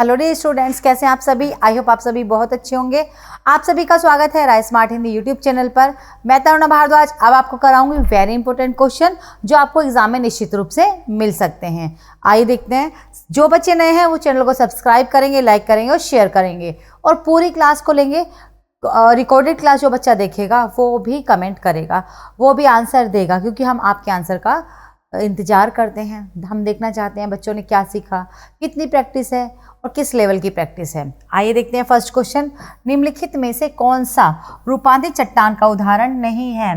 Hello dear students, कैसे हैं आप सभी। आई होप आप सभी बहुत अच्छे होंगे। आप सभी का स्वागत है राय स्मार्ट हिंदी यूट्यूब चैनल पर। मैं तरुणा भारद्वाज अब आपको कराऊंगी वेरी इंपॉर्टेंट क्वेश्चन जो आपको एग्जाम में निश्चित रूप से मिल सकते हैं। आइए देखते हैं। जो बच्चे नए हैं वो चैनल को सब्सक्राइब करेंगे, लाइक करेंगे और शेयर करेंगे और पूरी क्लास को लेंगे। रिकॉर्डेड क्लास जो बच्चा देखेगा वो भी कमेंट करेगा, वो भी आंसर देगा, क्योंकि हम आपके आंसर का इंतजार करते हैं। हम देखना चाहते हैं बच्चों ने क्या सीखा, कितनी प्रैक्टिस है और किस लेवल की प्रैक्टिस है। आइए देखते हैं फर्स्ट क्वेश्चन। निम्नलिखित में से कौन सा रूपांतरित चट्टान का उदाहरण नहीं है?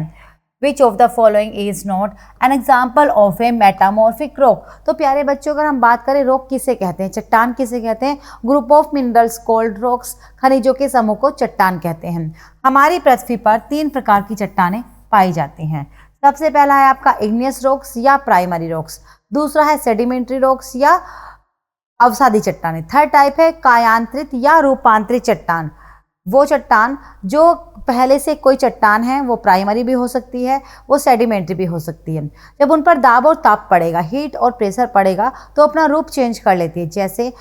Which of the following is not an example of a metamorphic rock? तो प्यारे बच्चों, अगर हम बात करें रॉक किसे कहते हैं, चट्टान किसे कहते हैं? Group of minerals called rocks, खनिजों के समूह को चट्टान कहते हैं। हमारी पृथ्वी पर 3 प्रकार की चट्टानें पाई जाती हैं। सबसे पहला है आपका इग्नियस रॉक्स या प्राइमरी रॉक्स, दूसरा है सेडिमेंट्री रॉक्स या अवसादी चट्टानें, थर्ड टाइप है कायांतरित या रूपांतरित चट्टान। वो चट्टान जो पहले से कोई चट्टान है वो प्राइमरी भी हो सकती है, वो सेडिमेंट्री भी हो सकती है। जब उन पर दाब और ताप पड़ेगा, हीट और प्रेशर पड़ेगा तो अपना रूप चेंज कर लेती है। जैसे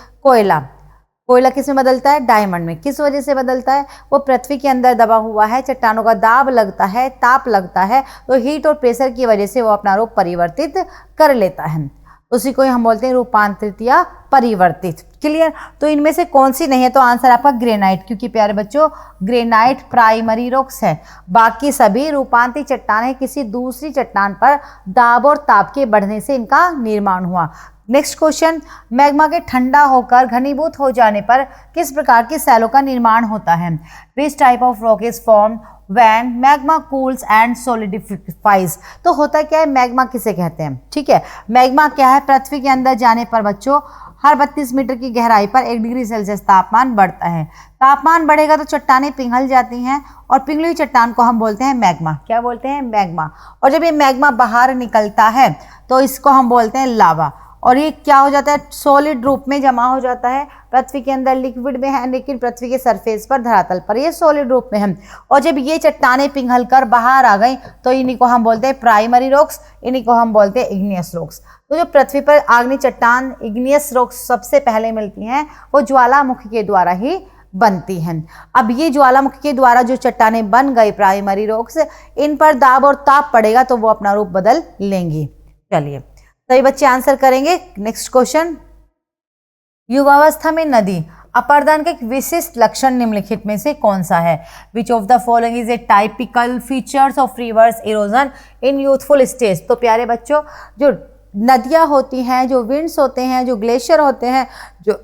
कोयला किस में बदलता है? डायमंड में। किस वजह से बदलता है? वो पृथ्वी के अंदर दबा हुआ है, चट्टानों का दाब लगता है, ताप लगता है, तो हीट और प्रेशर की वजह से वो अपना रूप परिवर्तित कर लेता है। उसी को हम बोलते हैं रूपांतरित या परिवर्तित। क्लियर? तो इनमें से कौन सी नहीं है? तो आंसर आपका ग्रेनाइट, क्योंकि प्यारे बच्चों ग्रेनाइट प्राइमरी रॉक्स है। बाकी सभी रूपांतरित चट्टान है, किसी दूसरी चट्टान पर दाब और ताप के बढ़ने से इनका निर्माण हुआ। Next question. मैग्मा के ठंडा होकर घनीभूत हो जाने पर किस प्रकार की सेलों का निर्माण होता है? Which type of rock is form when magma cools and solidifies? तो होता क्या है? मैग्मा किसे कहते हैं? ठीक है, मैग्मा क्या है? पृथ्वी के अंदर जाने पर बच्चों हर 32 मीटर की गहराई पर 1 डिग्री सेल्सियस तापमान बढ़ता है। तापमान बढ़ेगा तो चट्टानें पिघल जाती हैं और पिघली हुई चट्टान को हम बोलते हैं मैग्मा। क्या बोलते हैं? मैग्मा। और जब ये मैग्मा बाहर निकलता है तो इसको हम बोलते हैं लावा। और ये क्या हो जाता है? सॉलिड रूप में जमा हो जाता है। पृथ्वी के अंदर लिक्विड में है, लेकिन पृथ्वी के सरफेस पर, धरातल पर ये सॉलिड रूप में है। और जब ये चट्टानें पिघल कर बाहर आ गई तो इन्हीं को हम बोलते हैं प्राइमरी रॉक्स, इन्हीं को हम बोलते हैं इग्नियस रॉक्स। तो जो पृथ्वी पर आग्नेय चट्टान इग्नियस रॉक्स सबसे पहले मिलती हैं वो ज्वालामुखी के द्वारा ही बनती हैं। अब ये ज्वालामुखी के द्वारा जो चट्टानें बन गई प्राइमरी रॉक्स, इन पर दाब और ताप पड़ेगा तो वो अपना रूप बदल लेंगी। चलिए सभी बच्चे आंसर करेंगे। Next question. युवावस्था में नदी अपर्दन का एक विशिष्ट लक्षण निम्नलिखित में से कौन सा है? Which of the following is a typical features of reverse erosion in youthful stage? तो प्यारे बच्चों, जो नदियां होती हैं, जो विंड्स होते हैं, जो ग्लेशियर होते हैं, जो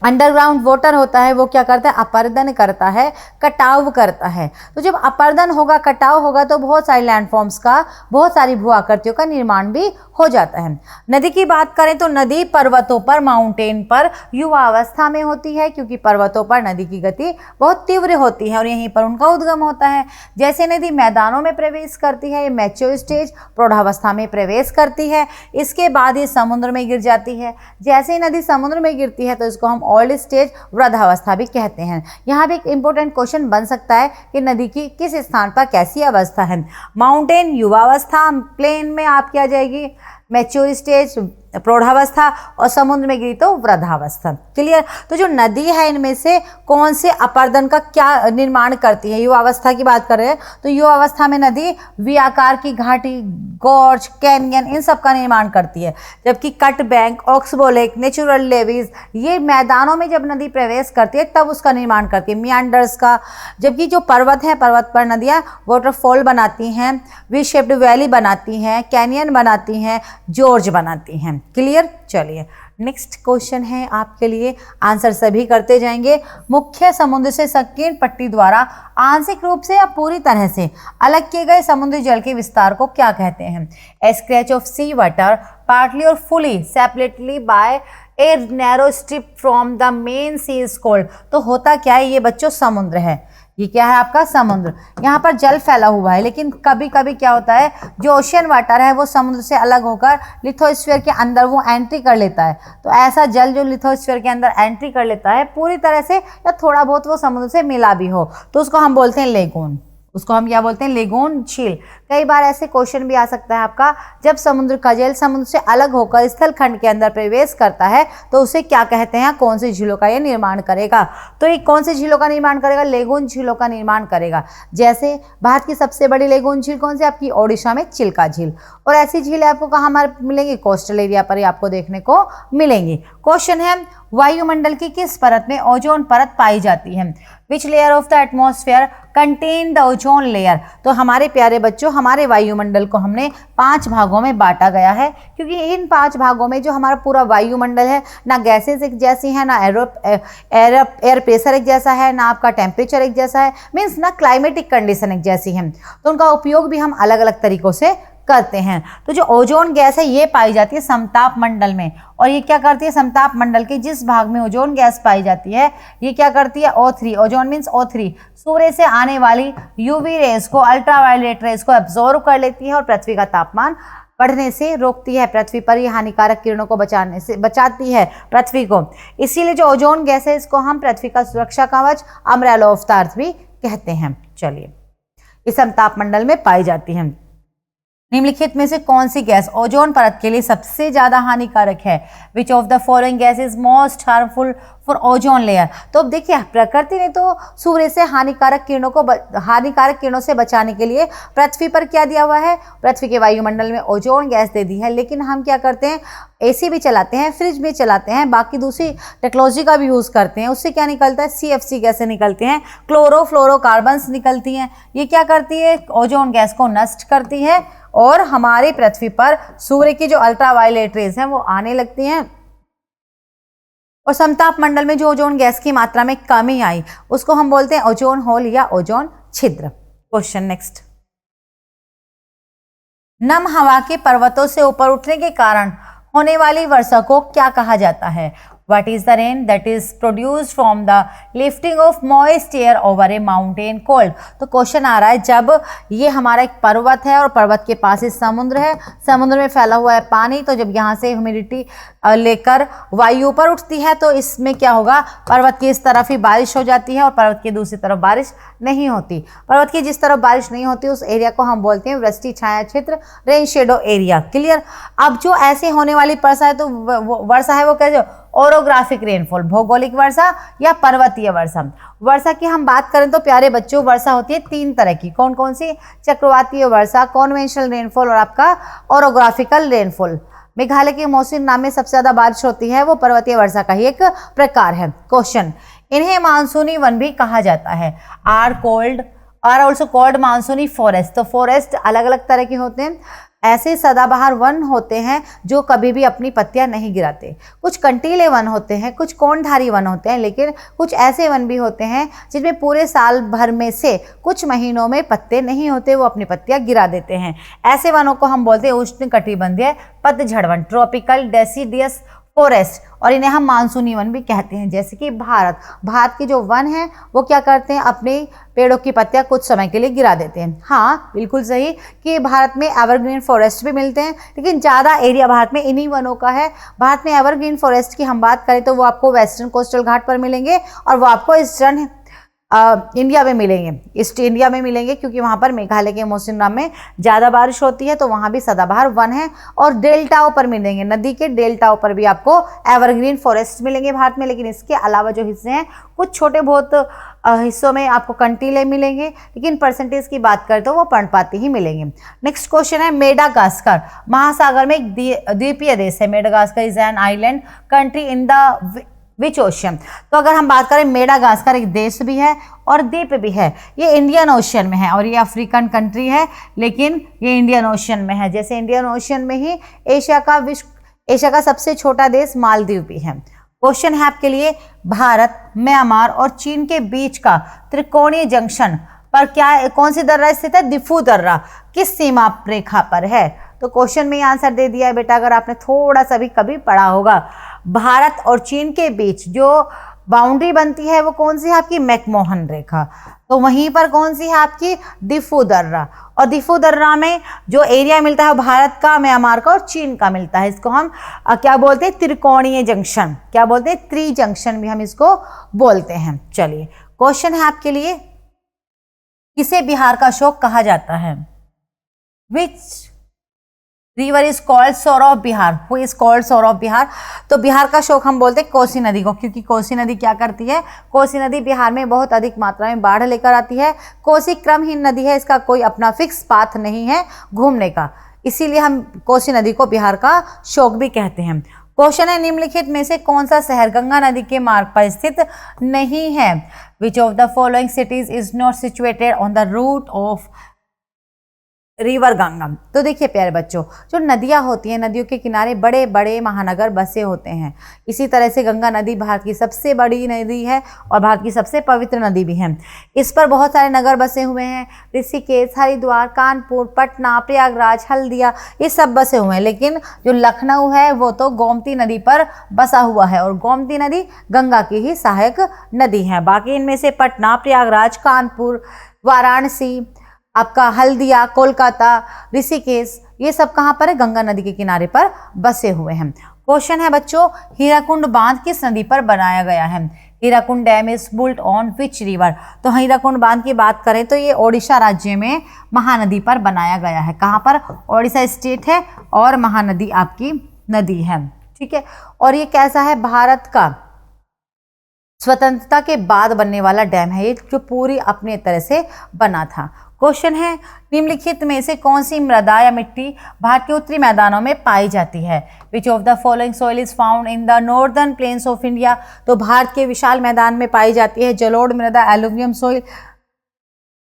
अंडरग्राउंड वाटर होता है, वो क्या करता है? अपर्दन करता है, कटाव करता है। तो जब अपर्दन होगा, कटाव होगा तो बहुत सारी लैंडफॉर्म्स का, बहुत सारी भू आकृतियों का निर्माण भी हो जाता है। नदी की बात करें तो नदी पर्वतों पर, माउंटेन पर युवावस्था में होती है, क्योंकि पर्वतों पर नदी की गति बहुत तीव्र होती है और यहीं पर उनका उद्गम होता है। जैसे नदी मैदानों में प्रवेश करती है, ये मैच्योर स्टेज प्रौढ़ावस्था में प्रवेश करती है, इसके बाद ये समुद्र में गिर जाती है। जैसे ही नदी समुद्र में गिरती है तो इसको हम ओल्ड स्टेज वृद्धावस्था भी कहते हैं। यहाँ भी एक इंपॉर्टेंट क्वेश्चन बन सकता है कि नदी की किस स्थान पर कैसी अवस्था है। माउंटेन युवावस्था, प्लेन में आपकी आ जाएगी मैच्योर स्टेज प्रौढ़ावस्था और समुद्र में गिरी तो वृद्धावस्था। क्लियर? तो जो नदी है इनमें से कौन से अपर्दन का क्या निर्माण करती है? युवावस्था की बात कर रहे हैं तो युवावस्था में नदी वी आकार की घाटी, गॉर्ज, कैनियन, इन सब का निर्माण करती है। जबकि cut bank, oxbow lake, natural levies, ये मैदानों में जब नदी प्रवेश करती है तब उसका निर्माण करती है, मियांडर्स का। जबकि जो पर्वत है, पर्वत पर नदियाँ वाटरफॉल बनाती हैं, वी शेप्ड वैली बनाती हैं, कैनियन बनाती हैं, जॉर्ज बनाती हैं। क्लियर? चलिए नेक्स्ट क्वेश्चन है आपके लिए, आंसर सभी करते जाएंगे। मुख्य समुद्र से संकीर्ण पट्टी द्वारा आंशिक रूप से या पूरी तरह से अलग किए गए समुद्री जल के विस्तार को क्या कहते हैं? A stretch of sea water partly और fully separately by a narrow strip from the main sea is called. तो होता क्या है? ये बच्चों समुद्र है, ये क्या है आपका? समुद्र। यहाँ पर जल फैला हुआ है, लेकिन कभी कभी क्या होता है, जो ओशियन वाटर है वो समुद्र से अलग होकर लिथोस्फीयर के अंदर वो एंट्री कर लेता है। तो ऐसा जल जो लिथोस्फीयर के अंदर एंट्री कर लेता है पूरी तरह से या थोड़ा बहुत वो समुद्र से मिला भी हो तो उसको हम बोलते हैं लेगून। उसको हम क्या बोलते हैं? लेगून झील। कई बार ऐसे क्वेश्चन भी आ सकता है आपका, जब समुद्र का जल समुद्र से अलग होकर स्थल खंड के अंदर प्रवेश करता है तो उसे क्या कहते हैं, कौन सी झीलों का यह निर्माण करेगा। तो ये कौन सी झीलों का निर्माण करेगा, लेगून झीलों का निर्माण करेगा। जैसे भारत की सबसे बड़ी लेगून झील कौन सी, आपकी ओडिशा में चिल्का झील। और ऐसी झीलें आपको कहाँ मिलेंगी, कोस्टल एरिया पर ही आपको देखने को मिलेंगी। क्वेश्चन है, वायुमंडल की किस परत में ओजोन परत पाई जाती है। Which layer of the atmosphere contain the ozone layer. तो हमारे प्यारे बच्चों, हमारे वायुमंडल को हमने 5 भागों में बांटा गया है, क्योंकि इन 5 भागों में जो हमारा पूरा वायुमंडल है, ना गैसेस एक जैसी है, ना एयर प्रेशर एक जैसा है, ना आपका टेम्परेचर एक जैसा है, मीन्स ना क्लाइमेटिक कंडीशन एक जैसी है। तो उनका उपयोग भी हम अलग अलग तरीकों से करते हैं। तो जो ओजोन गैस है ये पाई जाती है समताप मंडल में, और ये क्या करती है, समताप मंडल के जिस भाग में ओजोन गैस पाई जाती है ये क्या करती है, O3, ओजोन मीन्स O3, सूर्य से आने वाली यूवी रेज को, अल्ट्रावायलेट रेज को एब्जॉर्व कर लेती है और पृथ्वी का तापमान बढ़ने से रोकती है, पृथ्वी पर ही हानिकारक किरणों को बचाती है पृथ्वी को। इसीलिए जो ओजोन गैस है इसको हम पृथ्वी का सुरक्षा कवच, अम्ब्रेला ऑफ द अर्थ भी कहते हैं। चलिए, इस समताप मंडल में पाई जाती है। निम्नलिखित में से कौन सी गैस ओजोन परत के लिए सबसे ज्यादा हानिकारक है। Which of the following gas is most harmful for ozone layer. तो अब देखिए, प्रकृति ने तो सूर्य से हानिकारक किरणों से बचाने के लिए पृथ्वी पर क्या दिया हुआ है, पृथ्वी के वायुमंडल में ओजोन गैस दे दी है। लेकिन हम क्या करते हैं, एसी भी चलाते हैं, फ्रिज भी चलाते हैं, बाकी दूसरी टेक्नोलॉजी का भी यूज करते हैं। उससे क्या निकलता है, CFC गैसें निकलती हैं, क्लोरोफ्लोरोकार्बन्स निकलती हैं। ये क्या करती है, ओजोन गैस को नष्ट करती है और हमारी पृथ्वी पर सूर्य की जो अल्ट्रावायलेट रेज हैं वो आने लगती हैं, और समताप मंडल में जो ओजोन गैस की मात्रा में कमी आई उसको हम बोलते हैं ओजोन होल या ओजोन छिद्र। क्वेश्चन नेक्स्ट, नम हवा के पर्वतों से ऊपर उठने के कारण होने वाली वर्षा को क्या कहा जाता है। What is the rain that is produced from the lifting of moist air over a mountain cold। तो क्वेश्चन आ रहा है, जब ये हमारा एक पर्वत है और पर्वत के पास ही समुद्र है, समुद्र में फैला हुआ है पानी, तो जब यहाँ से ह्यूमिडिटी लेकर वायु ऊपर उठती है तो इसमें क्या होगा, पर्वत की इस तरफ ही बारिश हो जाती है और पर्वत की दूसरी तरफ बारिश नहीं होती। पर्वत की जिस तरफ बारिश नहीं होती उस एरिया को हम बोलते हैं वृष्टि छाया क्षेत्र, रेन शेडो एरिया। क्लियर। अब जो ऐसे होने वाली वर्षा है, तो वर्षा है वो कैसे, ओरोग्राफिक रेनफॉल, भौगोलिक वर्षा या पर्वतीय वर्षा। वर्षा की हम बात करें तो प्यारे बच्चों, वर्षा होती है 3 तरह की। कौन कौन सी, चक्रवातीय वर्षा, कॉन्वेंशनल रेनफॉल और आपका ओरोग्राफिकल रेनफॉल। मेघालय के मौसम नाम में सबसे ज्यादा बारिश होती है, वो पर्वतीय वर्षा का ही एक प्रकार है। क्वेश्चन, इन्हें मानसूनी वन भी कहा जाता है। आर ऑल्सो कॉल्ड मानसूनी फॉरेस्ट। तो फॉरेस्ट अलग अलग तरह के होते हैं। ऐसे सदाबहार वन होते हैं जो कभी भी अपनी पत्तियां नहीं गिराते। कुछ कंटीले वन होते हैं, कुछ कोणधारी वन होते हैं, लेकिन कुछ ऐसे वन भी होते हैं जिनमें पूरे साल भर में से कुछ महीनों में पत्ते नहीं होते, वो अपनी पत्तियां गिरा देते हैं। ऐसे वनों को हम बोलते हैं उष्णकटिबंधीय पतझड़ वन, ट्रॉपिकल डेसिडियस फॉरेस्ट, और इन्हें हम मानसूनी वन भी कहते हैं। जैसे कि भारत के जो वन हैं वो क्या करते हैं, अपने पेड़ों की पत्तियां कुछ समय के लिए गिरा देते हैं। हाँ, बिल्कुल सही कि भारत में एवरग्रीन फॉरेस्ट भी मिलते हैं, लेकिन ज़्यादा एरिया भारत में इन्हीं वनों का है। भारत में एवरग्रीन फॉरेस्ट की हम बात करें तो वो आपको वेस्टर्न कोस्टल घाट पर मिलेंगे, और वो आपको ईस्टर्न इंडिया में मिलेंगे, ईस्ट इंडिया में मिलेंगे, क्योंकि वहाँ पर मेघालय के मौसिनराम में ज़्यादा बारिश होती है, तो वहाँ भी सदाबहार वन है। और डेल्टाओं पर मिलेंगे, नदी के डेल्टाओं पर भी आपको एवरग्रीन फॉरेस्ट मिलेंगे भारत में। लेकिन इसके अलावा जो हिस्से हैं, कुछ छोटे बहुत हिस्सों में आपको कंटीले मिलेंगे, लेकिन परसेंटेज की बात करें तो वो पर्णपाती ही मिलेंगे। नेक्स्ट क्वेश्चन है, मेडागास्कर महासागर में एक द्वीपीय देश है। Madagascar is an island country in the which ocean. तो अगर हम बात करें, मेडागास्कर एक देश भी है और द्वीप भी है। ये इंडियन ओशियन में है, और ये अफ्रीकन कंट्री है, लेकिन ये इंडियन ओशियन में है। जैसे इंडियन ओशियन में ही एशिया का सबसे छोटा देश मालदीव भी है। क्वेश्चन है आपके लिए, भारत, म्यांमार और चीन के बीच का त्रिकोणीय जंक्शन पर कौन सी दर्रा स्थित है। दिफू दर्रा किस सीमा रेखा पर है। तो क्वेश्चन में आंसर दे दिया है बेटा, अगर आपने थोड़ा सा भी कभी पढ़ा होगा। भारत और चीन के बीच जो बाउंड्री बनती है वो कौन सी है, आपकी मैकमोहन रेखा। तो वहीं पर कौन सी है, आपकी दिफू दर्रा। और दिफू दर्रा में जो एरिया मिलता है भारत का, म्यांमार का और चीन का मिलता है। इसको हम क्या बोलते हैं, त्रिकोणीय जंक्शन। क्या बोलते हैं, त्रि जंक्शन भी हम इसको बोलते हैं। चलिए, क्वेश्चन है आपके लिए, किसे बिहार का अशोक कहा जाता है। विच रिवर इज कॉल्ड सोर of Bihar, who is called सोर ऑफ बिहार। तो बिहार का शोक हम बोलते हैं कोसी नदी को, क्योंकि कोसी नदी क्या करती है, कोसी नदी बिहार में बहुत अधिक मात्रा में बाढ़ लेकर आती है। कोसी क्रमहीन नदी है, इसका कोई अपना फिक्स पाथ नहीं है घूमने का, इसीलिए हम कोसी नदी को बिहार का शोक भी कहते हैं। क्वेश्चन है, निम्नलिखित में से कौन सा शहर गंगा नदी के मार्ग पर स्थित नहीं है। Which of the following cities is not situated on the route of river Ganga. तो देखिए प्यारे बच्चों, जो नदियां होती हैं, नदियों के किनारे बड़े बड़े महानगर बसे होते हैं। इसी तरह से गंगा नदी भारत की सबसे बड़ी नदी है और भारत की सबसे पवित्र नदी भी है। इस पर बहुत सारे नगर बसे हुए हैं, ऋषिकेश, हरिद्वार, कानपुर, पटना, प्रयागराज, हल्दिया, ये सब बसे हुए हैं। लेकिन जो लखनऊ है वो तो गोमती नदी पर बसा हुआ है और गोमती नदी गंगा की ही सहायक नदी है। बाकी इनमें से पटना, प्रयागराज, कानपुर, वाराणसी, आपका हल्दिया, कोलकाता, ऋषिकेश, ये सब कहाँ पर है, गंगा नदी के किनारे पर बसे हुए हैं। क्वेश्चन है बच्चों, हीराकुंड बांध किस नदी पर बनाया गया है। Hirakud dam is built on which river. तो हीराकुंड बांध की बात करें तो ये ओडिशा राज्य में महानदी पर बनाया गया है। कहाँ पर, ओडिशा स्टेट है और महानदी आपकी नदी है, ठीक है। और ये कैसा है, भारत का स्वतंत्रता के बाद बनने वाला डैम है ये, जो पूरी अपने तरह से बना था। क्वेश्चन है, निम्नलिखित में से कौन सी मृदा या मिट्टी भारत के उत्तरी मैदानों में पाई जाती है। Which of the following soil is found in the northern plains of India. तो भारत के विशाल मैदान में पाई जाती है जलोढ़ मृदा, एलुवियम सॉइल।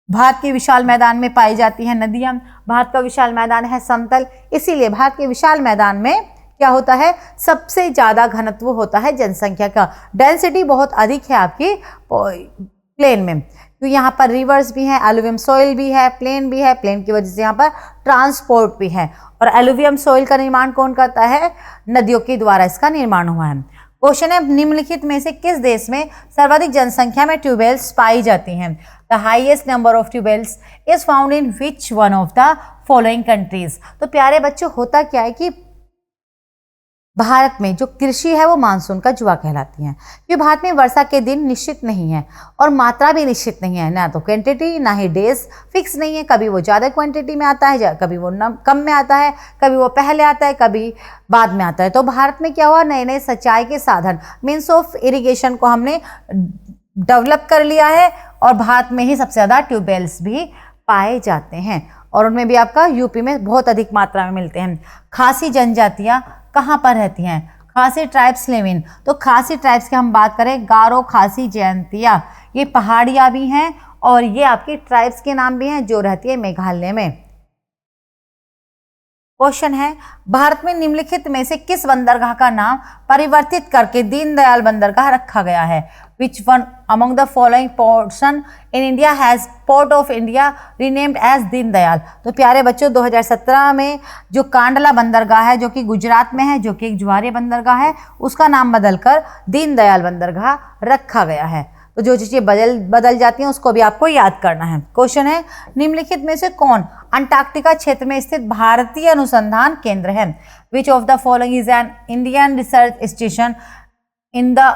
भारत के विशाल मैदान में पाई जाती है नदियां। भारत का विशाल मैदान है समतल, इसीलिए भारत के विशाल मैदान में क्या होता है, सबसे ज्यादा घनत्व होता है जनसंख्या का, डेंसिटी बहुत अधिक है आपकी प्लेन में। तो यहाँ पर रिवर्स भी हैं, एलुवियम सॉइल भी है, प्लेन भी है, प्लेन की वजह से यहाँ पर ट्रांसपोर्ट भी है। और एलुवियम सॉइल का निर्माण कौन करता है, नदियों के द्वारा इसका निर्माण हुआ है। क्वेश्चन है, निम्नलिखित में से किस देश में सर्वाधिक जनसंख्या में ट्यूबवेल्स पाई जाती हैं। The highest number of tube wells is found in which one of the following countries. तो प्यारे बच्चों, होता क्या है कि भारत में जो कृषि है वो मानसून का जुआ कहलाती है, क्योंकि भारत में वर्षा के दिन निश्चित नहीं है और मात्रा भी निश्चित नहीं है, ना तो क्वांटिटी ना ही डेज फिक्स नहीं है। कभी वो ज़्यादा क्वांटिटी में आता है, कभी वो कम में आता है, कभी वो पहले आता है, कभी बाद में आता है। तो भारत में क्या हुआ, नए नए सिंचाई के साधन मीन्स ऑफ इरिगेशन को हमने डेवलप कर लिया है और भारत में ही सबसे ज़्यादा ट्यूबवेल्स भी पाए जाते हैं और उनमें भी आपका यूपी में बहुत अधिक मात्रा में मिलते हैं। खासी जनजातियाँ कहाँ पर रहती हैं, खासी ट्राइब्स लिव इन। तो खासी ट्राइब्स की हम बात करें, गारो, खासी, जयंतिया, ये पहाड़ियाँ भी हैं और ये आपकी ट्राइब्स के नाम भी हैं जो रहती है मेघालय में। क्वेश्चन है, भारत में निम्नलिखित में से किस बंदरगाह का नाम परिवर्तित करके दीनदयाल बंदरगाह रखा गया है। Which one among the following portion in India has port of India renamed as Deendayal. तो प्यारे बच्चों, 2017 में जो कांडला बंदरगाह है जो कि गुजरात में है, जो कि एक ज्वारीय बंदरगाह है, उसका नाम बदलकर दीनदयाल बंदरगाह रखा गया है। तो जो चीज़ें बदल जाती हैं उसको भी आपको याद करना है। क्वेश्चन है, निम्नलिखित में से कौन अंटार्कटिका क्षेत्र में स्थित भारतीय अनुसंधान केंद्र है। Which of the following is an Indian research station in the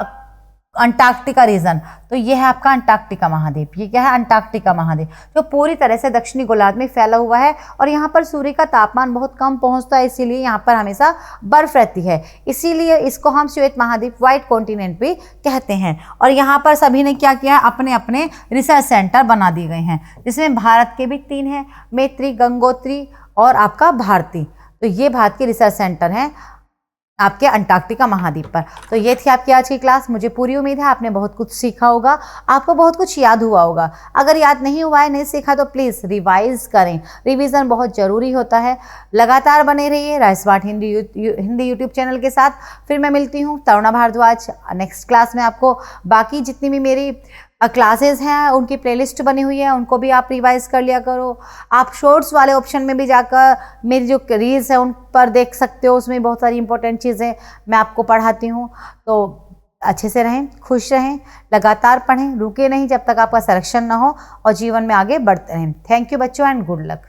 Antarctica region. तो ये है आपका अंटार्कटिका महाद्वीप। ये क्या है, अंटार्कटिका महाद्वीप, जो पूरी तरह से दक्षिणी गोलार्ध में फैला हुआ है और यहाँ पर सूर्य का तापमान बहुत कम पहुँचता है, इसीलिए यहाँ पर हमेशा बर्फ रहती है, इसीलिए इसको हम श्वेत महाद्वीप, व्हाइट कॉन्टिनेंट भी कहते हैं। और यहाँ पर सभी ने क्या किया है, अपने अपने रिसर्च सेंटर बना दिए गए हैं, जिसमें भारत के भी 3 हैं, मैत्री, गंगोत्री और आपका भारती। तो ये भारत के रिसर्च सेंटर हैं आपके अंटार्कटिका महाद्वीप पर। तो ये थी आपकी आज की क्लास। मुझे पूरी उम्मीद है आपने बहुत कुछ सीखा होगा, आपको बहुत कुछ याद हुआ होगा। अगर याद नहीं हुआ है, नहीं सीखा, तो प्लीज़ रिवाइज करें, रिवीजन बहुत ज़रूरी होता है। लगातार बने रहिए rice smart Hindi YouTube channel के साथ। फिर मैं मिलती हूँ तरुणा भारद्वाज नेक्स्ट क्लास में। आपको बाकी जितनी भी मेरी क्लासेस हैं उनकी प्लेलिस्ट बनी हुई है, उनको भी आप रिवाइज कर लिया करो। आप शॉर्ट्स वाले ऑप्शन में भी जाकर मेरी जो रील्स है उन पर देख सकते हो, उसमें बहुत सारी इंपॉर्टेंट चीज़ें मैं आपको पढ़ाती हूँ। तो अच्छे से रहें, खुश रहें, लगातार पढ़ें, रुके नहीं जब तक आपका सिलेक्शन ना हो और जीवन में आगे बढ़ते रहें। थैंक यू बच्चों एंड गुड लक।